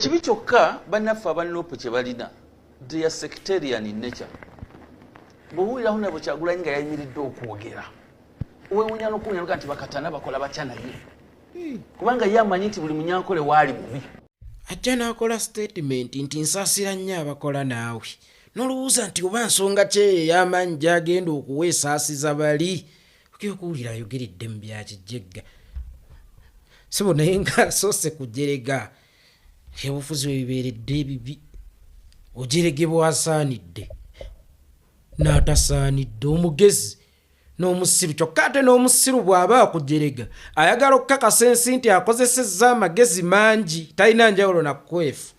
Kibi kyokka bannaffe abanoopu kye balina they are sectarian in nature. Bw'owuliraho nabo Kyagulanyi nga yayimiridde okwogera owewunya n'okuwunya nti bakatana bakola batya naye kubanga ye amanyi nti buli munyankole waali mubi. Ajja n'akola statement nti nsaasira nnyo abakola naawe n'olowooza nti oba nsonga ki ey'amaanyi gy'agenda okuweesaasiza bali okiyo okuwulira ayogeredde mu bya kijjegga sibo naye ng'asoose kujerega ebufuzi bwe bibeeredde ebibi ojeregebwa asaanidde n'atasaanidde omugezi n'omusiru kyokka ate n'omusiru bw'aba akujerega ayagala okukakasa ensi nti akozesezza amagezi mangi talina njawulo nakwefu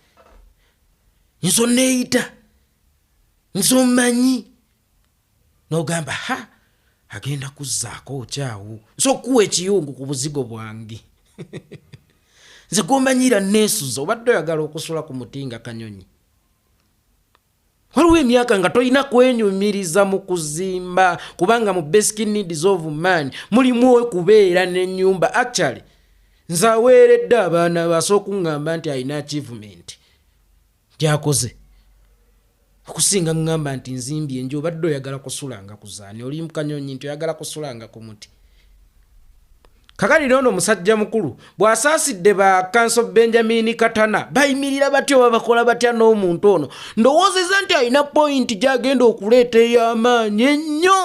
nso neeyita nso mmanyi n'ogamba ha agenda kuzzaako okyawo nso okuwa ekiyungu ku buzigo bwange nze gw'omanyira neesuza obadde oyagala okusula ku muti nga kanyonyi waliwo emyaka nga tolina kwenyumiriza mu kuzimba kubanga mu basic needs of man mulimu okubeera n'ennyumba. Actually nze aweeredde abaana basooka kuŋŋamba nti alina achievement gyakoze okusinga ŋŋamba nti nzimbye enju obadde oyagala kusulanga ku zaani oli mu kanyonyi nti oyagala kusulanga ku muti. Kakalira ono omusajja mukulu bw'asaasidde ba Kanso Benjamin Katana bayimirira batyo babakola batya n'omuntu ono ndowoozeza nti alina point gy'agenda okuleeta ey'amaanyi ennyo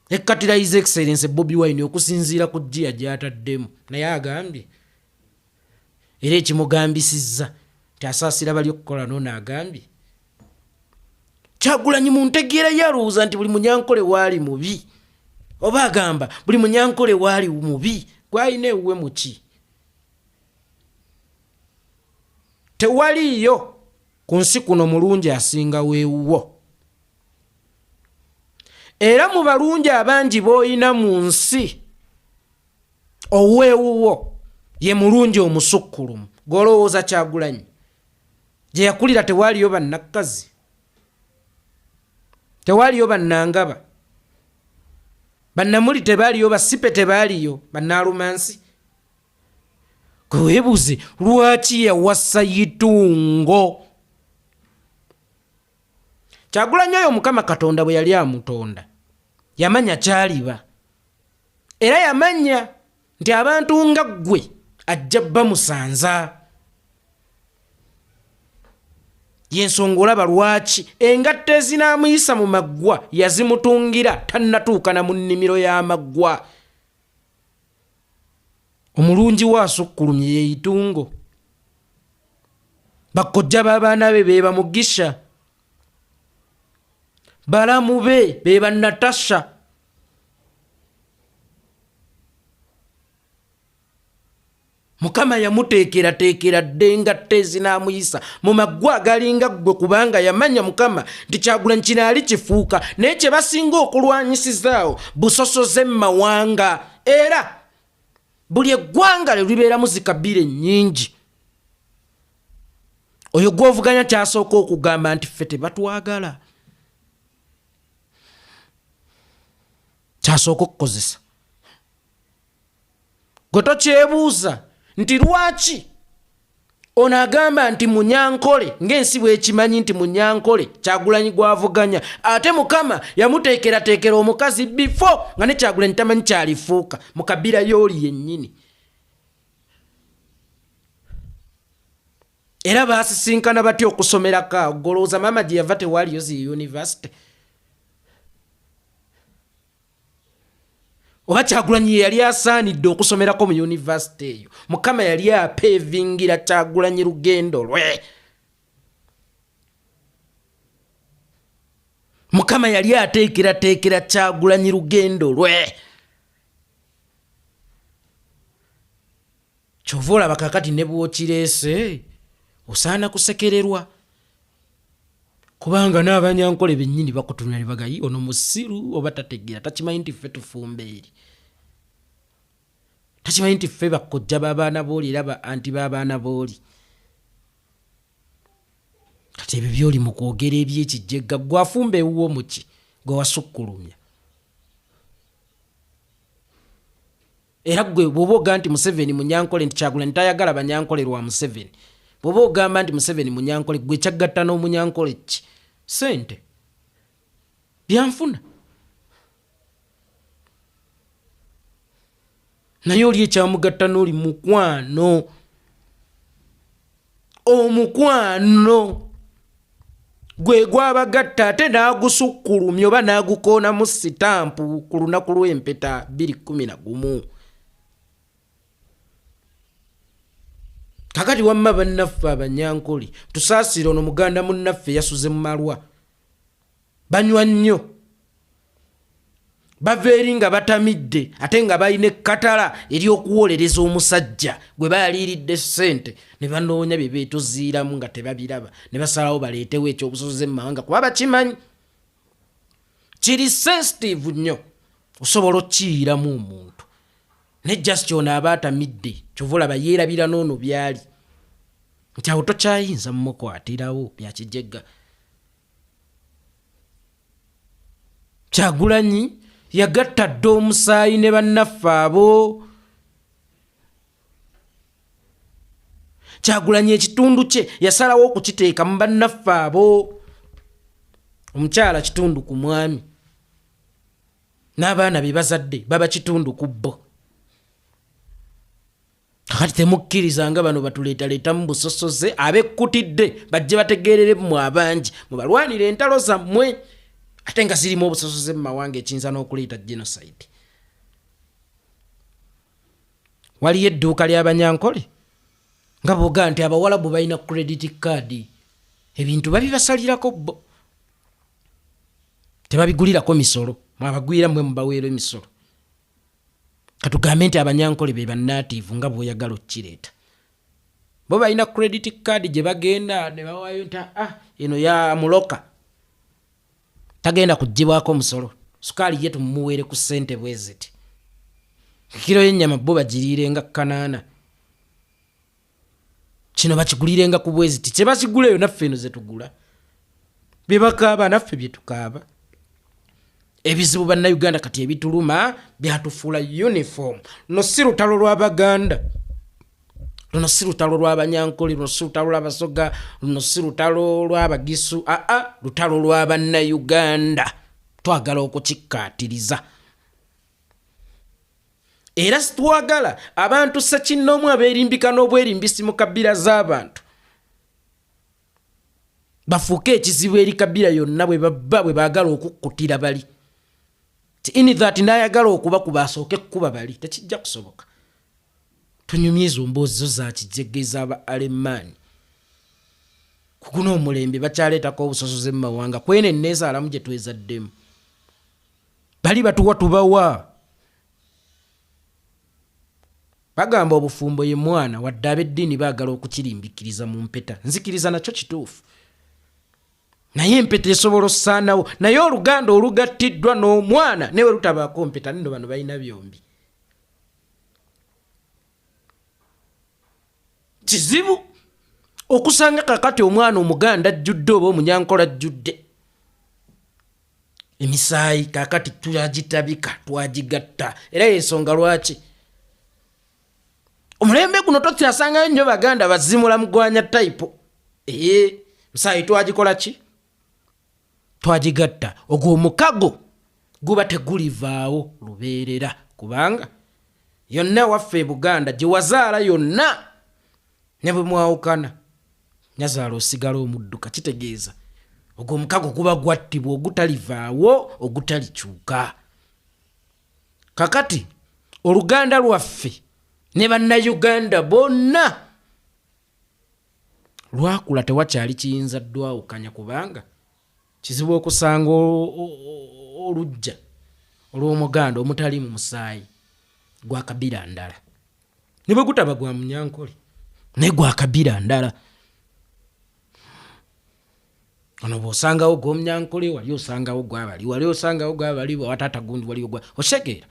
ekkatira his excellence Bobi Wine okusinziira ku jjiya gy'ataddemu naye agambye era ekimugambisizza nti asaasira bali okukola n'ono agambye Kyagulanyi mu ntegeera yalowooza nti buli munyankole waali mubi oba agamba buli munyankole waali mubi gwalina ewuwe muki tewaliyo ku nsi kuno mulungi asinga weewuwo era mu balungi abangi b'olina mu nsi oweewuwo ye mulungi omusukkulumu gw'olowooza Kyagulanyi gye yakulira tewaliyo bannakkazi tewaliyo bannangaba bannamuli tebaliyo basipe tebaliyo bannaalumansi kwebuze lwaki yawasa yitungo. Kyagulanyi oyo Mukama Katonda bwe yali amutonda yamanya kyaliba era yamanya nti abantu nga ggwe ajja bamusanza yensonga olaba lwaki engatte ezinaamuyisa mu maggwa yazimutungira tannatuuka na mu nnimiro y'amaggwa. Omulungi waasukkulumye ye yitungo bakojja b'abaana be be bamugisha balamu be be bannatasha Mukama yamuteekerateekera dde engatte ezinaamuyisa mu maggwa agalinga ggwe kubanga yamanya Mukama nti Kyagulanyi kinaali kifuuka naye kye basinga okulwanyisizaawo busosoze mu mawanga era buli eggwanga lye libeeramu zikabira ennyingi. Oyo gw'ovuganya kyasooka okugamba nti ffe tebatwagala kyasooka okukozesa gwe tokyebuuza nti lwaki ono agamba nti munyankole ng'ensi bw'ekimanyi nti munyankole Kyagulanyi gw'avuganya ate Mukama yamuteekerateekera omukazi bifo nga ne Kyagulanyi tamanyi kyalifuuka mu kabira y'oli yennyini. Era baasisinkana batya okusomerako awo golowooza maama gye yava tewaliyo zi university oba Kyagulanyi yali asaanidde okusomerako mu university eyo Mukama yali apeevingira Kyagulanyi lugendo lwe Mukama yali ateekerateekera Kyagulanyi lugendo lwe. Kyova olaba kakati ne bw'okireese osaana kusekererwa kubanga n'abanyankole bennyini bakutunula ne bagayi ono musiru oba tategeera takimanyi nti ffe tufumba eri takimanyi nti ffe bakojja b'abaana booli era ba anti b'abaana booli. Kati ebyo byoli mu kwogera eby'ekijjegga gwafumba ewuwo muki gwe wasukkulumya era gwe bw'oba oga nti Museveni Munyankole nti Kyagulanyi tayagala Banyankole lwa Museveni, bw'oba ogamba nti Museveni Munyankole, gwe kyagatta n'Omunyankole ki? Sente byanfuna. Naye oli ekyamugatta n'oli mukwano, omukwano gwe gwabagatta ate n'agusukkulumya oba n'agukoonamu sitampu ku lunaku lw'empeta 2011. Kakati wamma bannaffe Abanyankole tusaasire ono muganda munnaffe yasuze mu malwa, banywa nnyo, bava eri nga batamidde ate nga balina ekkatala ery'okuwolereza omusajja gwe baaliiridde ssente ne banoonya bye beetuziiramu nga tebabiraba ne basalawo baleetewo ekyobusosoze mu mawanga kuba bakimanyi kiri sensitive nnyo, osobola okkiyiiramu omuntu ne just ono aba atamidde kyova olaba yeerabira n'ono byali nti awo tokyayinza mumukwatirawo byakijegga. Kyagulanyi yagatta dde omusaayi ne bannaffe abo. Kyagulanyi ekitundu kye yasalawo okukiteeka mu bannaffe abo. Omukyala kitundu ku mwami n'abaana be bazadde baba kitundu ku bo. Kakati temukkirizanga bano batuleetaleetamu busosoze abekkutidde bajje bategeereremu abangi mubalwanire entalo zammwe ate nga zirimu obusosoze mu mawanga ekiyinza n'okuleeta genocide. Waliyo edduuka ly'Abanyankole nga boga nti Abawalabu balina credit card, ebintu babibasalirako bo, tebabigulirako misolo, mwabagwira mmwe mubaweera emisolo. Katugambe nti Abanyankole be bannatiivu nga bw'oyagala okkireeta. Bo balina credit card gye bagenda ne bawaayo nti eno ya muloka tagenda kuggyibwako omusolo, sukaali ye tumuweere ku ssente bwe ziti, kiro y'ennyama bo bagiriirenga kanaana, kino bakigulirenga ku bwe ziti, kye bakiguleyo naffe eno ze tugula, bye bakaaba naffe bye tukaaba. Ebizibu bannayuganda kati ebituluma byatufuula uniform. Luno si lutalo lw'Abaganda, luno si lutalo lw'Abanyankole, luno si lutalo lw'Abasoga, luno si lutalo lw'Abagisu, lutalo lw'Abannayuganda. Twagala okukikkaatiriza. Era situwagala abantu ssekinnoomu abeerimbika n'obwerimbisi mu kabbira z'abantu bafuuke ekizibu eri kabbira yonna bwe baagala okukkutira bali. In that n'ayagala okuba ku basooke kuba bali tekijja kusoboka. Tunyumyiza mboozi zo za kijegeza aba Alemaani. Kuguno omulembe bakyaleetako obusosoze mu mawanga kwene nneezaalamu gye twezaddemu. Bali batuwa tubawa. Bagamba obufumbo ye mwana wadde ab'eddiini baagala okukirimbikiriza mu mpeta. Nzikiriza nakyo kituufu. Naye empeta esobola ossaanawo, naye Oluganda olugattiddwa n'omwana newe lutabaako mpeta, nino bano balina byombi. Kizibu okusanga kakati omwana Omuganda ajjudde oba Omunyankole ajjudde. Emisaayi kakati twagitabika twagigatta, era y'ensonga lwaki omulembe guno tokyasangayo nnyo Baganda bazimula mugwanya taipo. Musaayi twagikola ki? Twagigatta. Ogwo omukago guba tegulivaawo lubeerera, kubanga yonna waffe Buganda gye wazaala yonna ne bwe mwawukana nyazaala osigala omudduka, kitegeeza ogwo omukago guba gwattibwa ogutalivaawo ogutalikyuka. Kakati Oluganda lwaffe ne Bannayuganda bonna lwakula tewakyali kiyinza ddwawukanya, kubanga kizibu okusanga olujja olw'Omuganda omutali mu musaayi gwa kabira ndala, ne bwe gutaba gwa Munyankole ne gwa kabira ndala. Ono bw'osangawo gw'Omunyankole wali osangawo gw'abali, wali osangawo gw'abali wataata gundi wali ogwa oshegeera.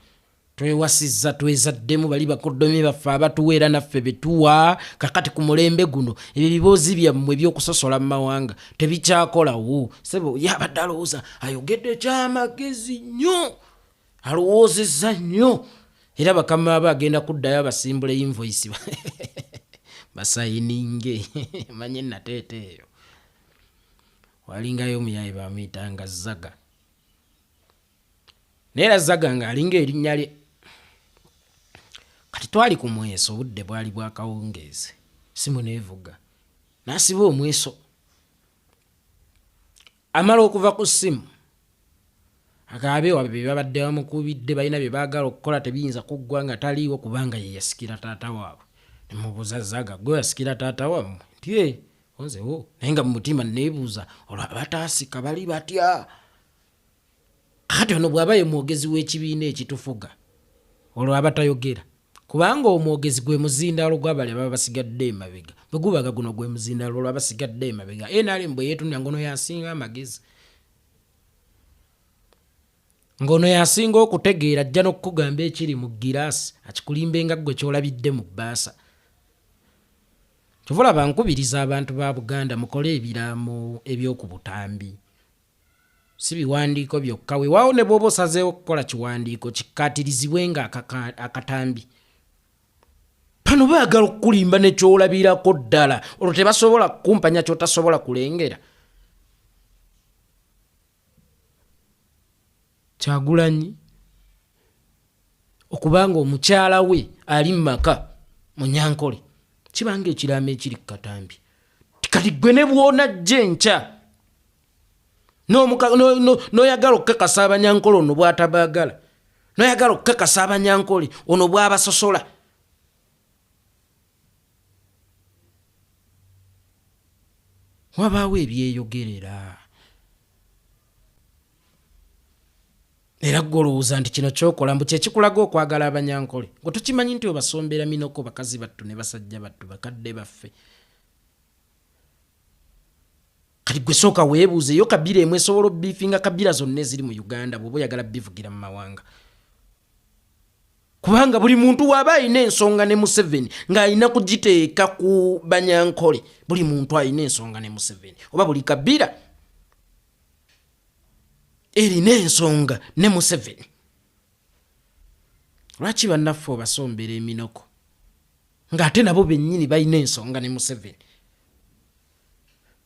Twewasizza twezaddemu bali bakoddomi baffe abatuweera naffe betuwa. Kakati ku mulembe guno ebyo biboozi byammwe by'okusosola mu mawanga tebikyakolawo. Sebo yabadde alowooza ayogedde kyamagezi nnyo, alowoozezza nnyo era bakama bagenda kuddayo basimbule invoice basayininge manye nateete eyo walingayo omuyaye bamuyitanga Zaga neera Zaga ng'alinga erinnya lye kati twali ku mweso obudde bwali bwakawungeezi simu neevuga n'asiba omweso amala okuva ku ssimu akaabe wabe bye babadde bamukubidde balina bye baagala okukola tebiyinza kuggwa nga taliiwo kubanga ye yasikira taata waabwe nemubuuza Zaga gwe yasikira taata wammwe nti onzewo naye nga mu mutima neebuuza olwo abataasika bali batya kati ono bw'aba ye mwogezi w'ekibiina ekitufuga olwo abatayogera kubanga omwogezi gwe muzindaalo gw'abali ababa basigadde emabega bwe gubaga guno gwe muzindaalo olwo abasigadde emabega NRM bwe yeetunira ngono yasinga amagezi ngono yasinga okutegeera ajja n'okukugamba ekiri mu giraasi akikulimbe nga ggwe kyolabidde mu bbaasa kyova olaba nkubiriza abantu ba Buganda mukole ebiraamo eby'oku butambi si biwandiiko byokka weewaawo ne bw'oba osazeewo okukola kiwandiiko kikkaatirizibwenga akatambi bano baagala okukulimba ne kyolabirako ddala olwo tebasobola kukumpanya kyotasobola kulengera Kyagulanyi okubanga omukyala we ali mu maka mu Nyankole kibanga ekiraamo ekiri ku katambi kati gwe ne bw'onajja enkya n'oyagala okukakasa Abanyankole ono bw'atabaagala n'oyagala okukakasa Abanyankole ono bw'abasosola wabaawo ebyeyogerera era gwolowooza nti kino kyokola mbu kyekikulaga okwagala Abanyankole gwe tukimanyi nti obasombera minoko bakazi battu ne basajja battu bakadde baffe kati gwe sooka weebuuzeyo Kabira emwe esobola obbiifinga Kabira zonna eziri mu Uganda bw'oba oyagala bivugira mu mawanga kubanga buli muntu waaba alina ensonga ne Museveni ng'alina kugiteeka ku Banyankole buli muntu alina ensonga ne Museveni oba buli Kabira erina ensonga ne Museveni lwaki bannaffe obasombera eminoko ng'ate nabo bennyini balina ensonga ne Museveni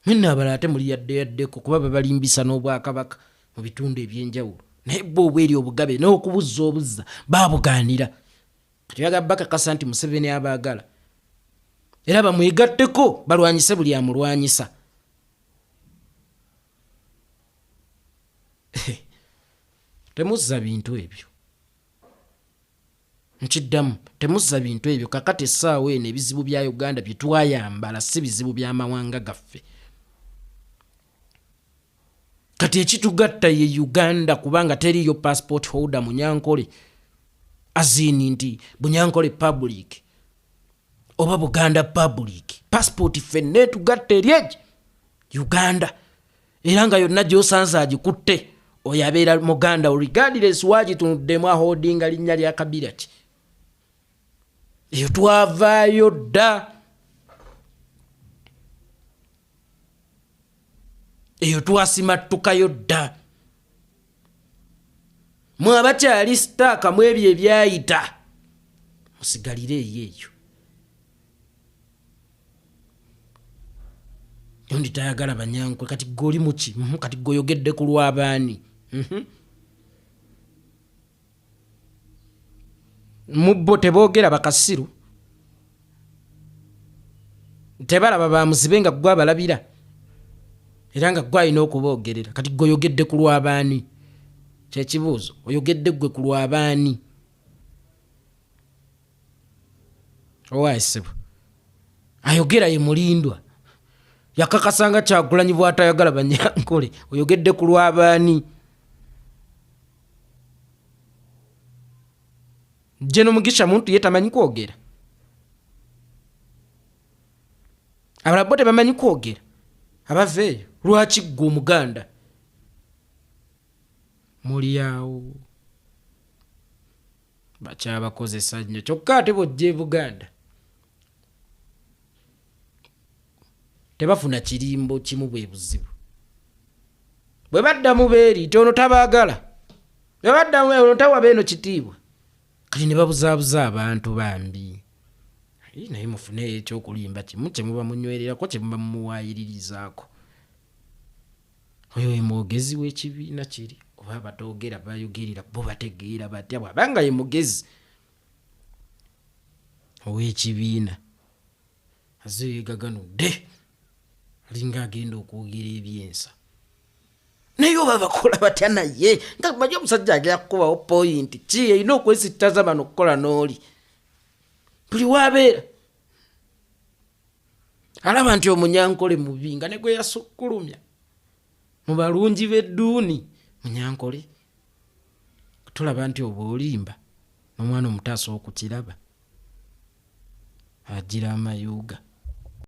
mwenna abala ate muli yaddeyaddeko kuba babalimbisa n'Obwakabaka mu bitundu eby'enjawulo naye bo obweri obugabe n'okubuzza obuzza baabugaanira kati baga bakakasa nti Museveni abaagala era bamwegatteko balwanyise buli amulwanyisa temuzza bintu ebyo nkiddamu temuzza bintu ebyo kakati essaawa eno ebizibu bya Uganda bye twayambala si bizibu by'amawanga gaffe kati ekitugatta ye Uganda kubanga teriyo passport holder mu Nyankole azini nti Bunyankole public oba Buganda public passport fenne tugatta eryeje Uganda era nga yonna gy'osanze agikutte oyo abeera Muganda regardless wagitunuddemu aholdinga linnya lya Kabira ki eyo twavaayo dda eyo twasimattukayo dda mwe abakyali sitaaka mu ebyo ebyayita musigalire eyo yondi tayagala Banyankole kati goli muki kati goyogedde ku lw'abaani mubbo teboogera bakasiru tebalaba bamuzibe nga gwe abalabira era nga gwe alina okuboogerera kati goyogedde ku lw'abaani kyekibuuzo oyogedde gwe ku lw'abaani owaisebo ayogera ye mulindwa yakakasanga Kyagulanyi bw'atayagala Banyankole oyogedde ku lw'abaani Jeno Mugisha muntu ye tamanyi kwogera abalabo tebamanyi kwogera abaveeyo lwaki ggwe Omuganda muli awo bakyabakozesa nnyo kyokka ate bojja e Buganda tebafuna kirimbo kimu bwe buzibu bwe baddamu beeri ti ono tabaagala bwe baddamu ono tawa beeno kitiibwa kati ne babuzaabuza abantu bambi naye mufune ekyokulimba kimu kyemuba munywererako kyemuba mumuwaayiririzaako. Oyo ye mwogezi w'ekibiina kiri oba abatoogera bayogerera bo bategeera batya bw'abanga ye mugezi ow'ekibiina azeegaganudde alinga agenda okwogera ebyensa naye oba bakola batya naye nga baje omusajja agera kukubawo poyinti ki erina okwesittaza bano okukola n'oli buli waabeera alaba nti omunyankole mubi nga ne gwe yasukkulumya mu balungi b'edduuni munyankole tulaba nti oba olimba n'omwana omutaasa okukiraba agira amayuuga